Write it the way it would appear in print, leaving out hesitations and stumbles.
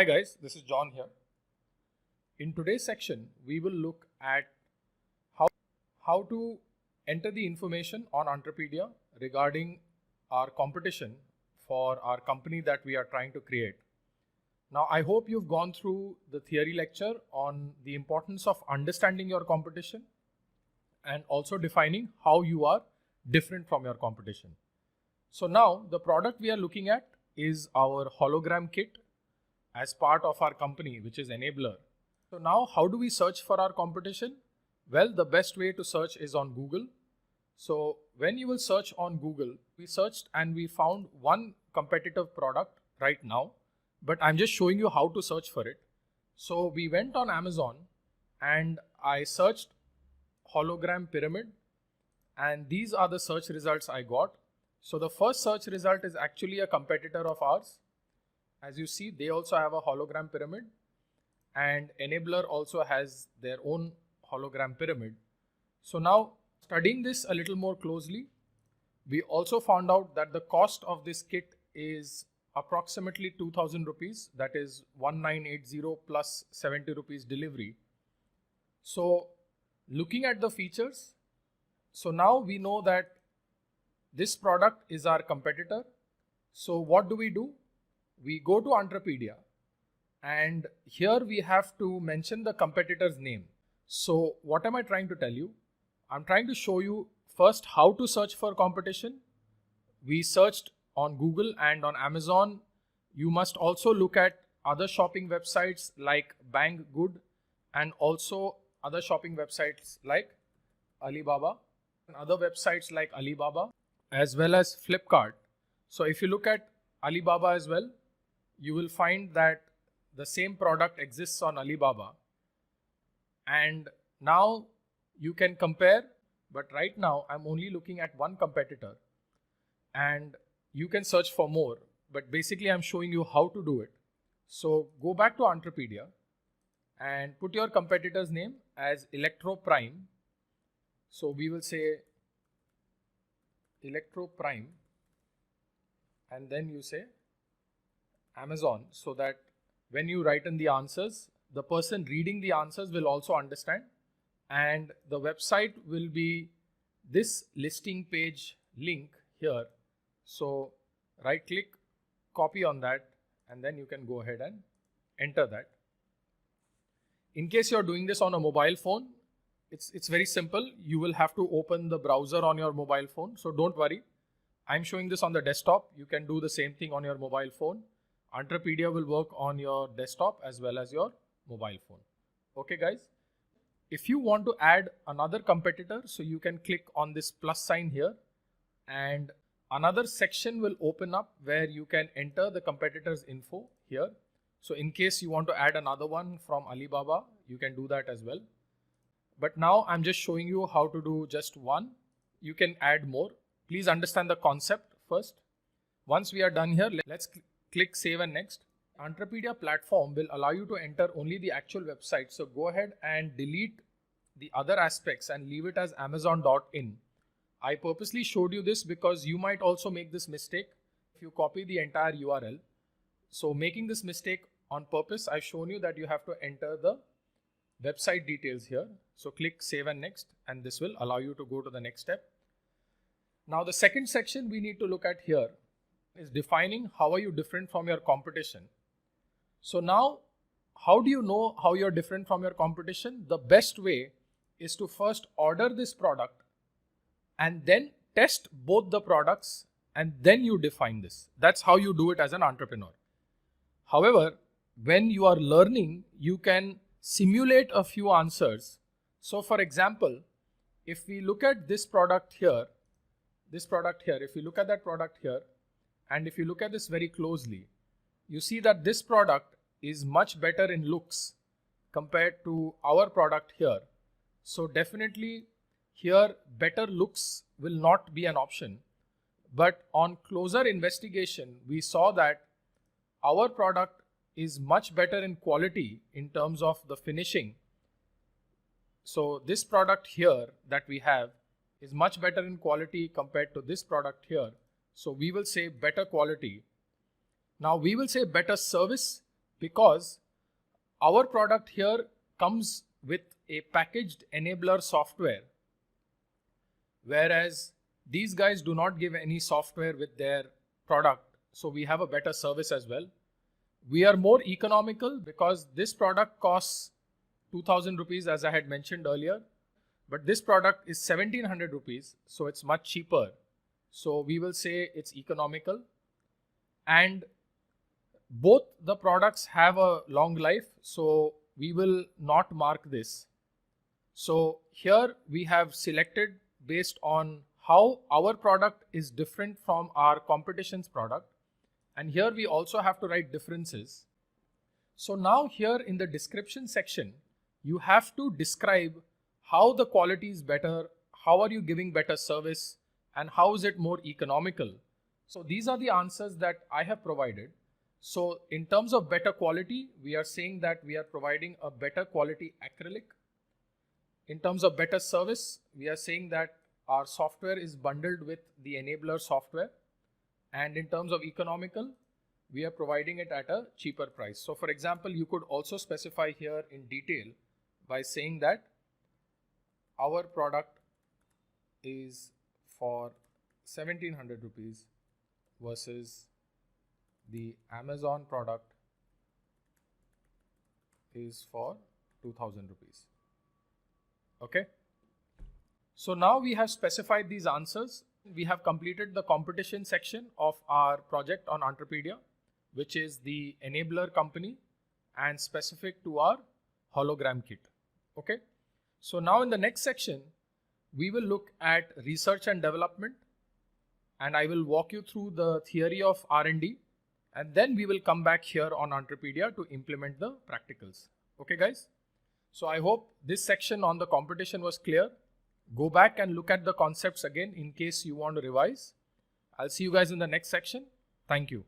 Hi guys, this is John here. In today's section, we will look at how to enter the information on Entrepedia regarding our competition for our company that we are trying to create. Now, I hope you've gone through the theory lecture on the importance of understanding your competition and also defining how you are different from your competition. So now the product we are looking at is our hologram kit as part of our company, which is Enabler. So now how do we search for our competition? Well, the best way to search is on Google. So when you will search on Google, we searched and we found one competitive product right now, but I'm just showing you how to search for it. So we went on Amazon and I searched hologram pyramid, and these are the search results I got. So the first search result is actually a competitor of ours. As you see, they also have a hologram pyramid, and Enabler also has their own hologram pyramid. So now studying this a little more closely, we also found out that the cost of this kit is approximately 2000 rupees, that is 1980 plus 70 rupees delivery. So looking at the features, so now we know that this product is our competitor. So what do? We go to Entrepedia, and here we have to mention the competitor's name. So what am I trying to tell you? I'm trying to show you first how to search for competition. We searched on Google and on Amazon. You must also look at other shopping websites like Banggood and also other shopping websites like Alibaba and other websites like Alibaba as well as Flipkart. So if you look at Alibaba as well, you will find that the same product exists on Alibaba. And now you can compare, but right now I'm only looking at one competitor and you can search for more, but basically I'm showing you how to do it. So go back to Entrepedia and put your competitor's name as Electro Prime. So we will say Electro Prime, and then you say Amazon, so that when you write in the answers, the person reading the answers will also understand, and the website will be this listing page link here. So right click, copy on that, and then you can go ahead and enter that. In case you're doing this on a mobile phone, it's very simple. You will have to open the browser on your mobile phone. So don't worry. I'm showing this on the desktop. You can do the same thing on your mobile phone. Entrepedia will work on your desktop as well as your mobile phone. Okay guys, if you want to add another competitor, so you can click on this plus sign here, and another section will open up where you can enter the competitor's info here. So in case you want to add another one from Alibaba, you can do that as well. But now I'm just showing you how to do just one. You can add more. Please understand the concept first. Once we are done here, let's click Save and Next. Entrepedia platform will allow you to enter only the actual website. So go ahead and delete the other aspects and leave it as amazon.in. I purposely showed you this because you might also make this mistake if you copy the entire URL. So making this mistake on purpose, I've shown you that you have to enter the website details here. So click Save and Next, and this will allow you to go to the next step. Now the second section we need to look at here is defining how are you different from your competition. So now, how do you know how you're different from your competition? The best way is to first order this product and then test both the products, and then you define this. That's how you do it as an entrepreneur. However, when you are learning, you can simulate a few answers. So for example, if we look at this product here, if you look at that product here, and if you look at this very closely, you see that this product is much better in looks compared to our product here. So definitely here better looks will not be an option. But on closer investigation, we saw that our product is much better in quality in terms of the finishing. So this product here that we have is much better in quality compared to this product here. So we will say better quality. Now we will say better service because our product here comes with a packaged enabler software, whereas these guys do not give any software with their product. So we have a better service as well. We are more economical because this product costs 2000 rupees, as I had mentioned earlier, but this product is 1700 rupees, so it's much cheaper. So we will say it's economical, and both the products have a long life, so we will not mark this. So here we have selected based on how our product is different from our competition's product, and here we also have to write differences. So now here in the description section, you have to describe how the quality is better, how are you giving better service, and how is it more economical. So these are the answers that I have provided. So in terms of better quality, we are saying that we are providing a better quality acrylic. In terms of better service, we are saying that our software is bundled with the enabler software. And in terms of economical, we are providing it at a cheaper price. So for example, you could also specify here in detail by saying that our product is for 1700 rupees versus the Amazon product is for 2000 rupees. Okay. So now we have specified these answers. We have completed the competition section of our project on Entrepreneurship, which is the enabler company and specific to our hologram kit. Okay. So now in the next section, we will look at research and development, and I will walk you through the theory of R&D, and then we will come back here on Entrepreneurship to implement the practicals. Okay guys. So I hope this section on the competition was clear. Go back and look at the concepts again in case you want to revise. I'll see you guys in the next section. Thank you.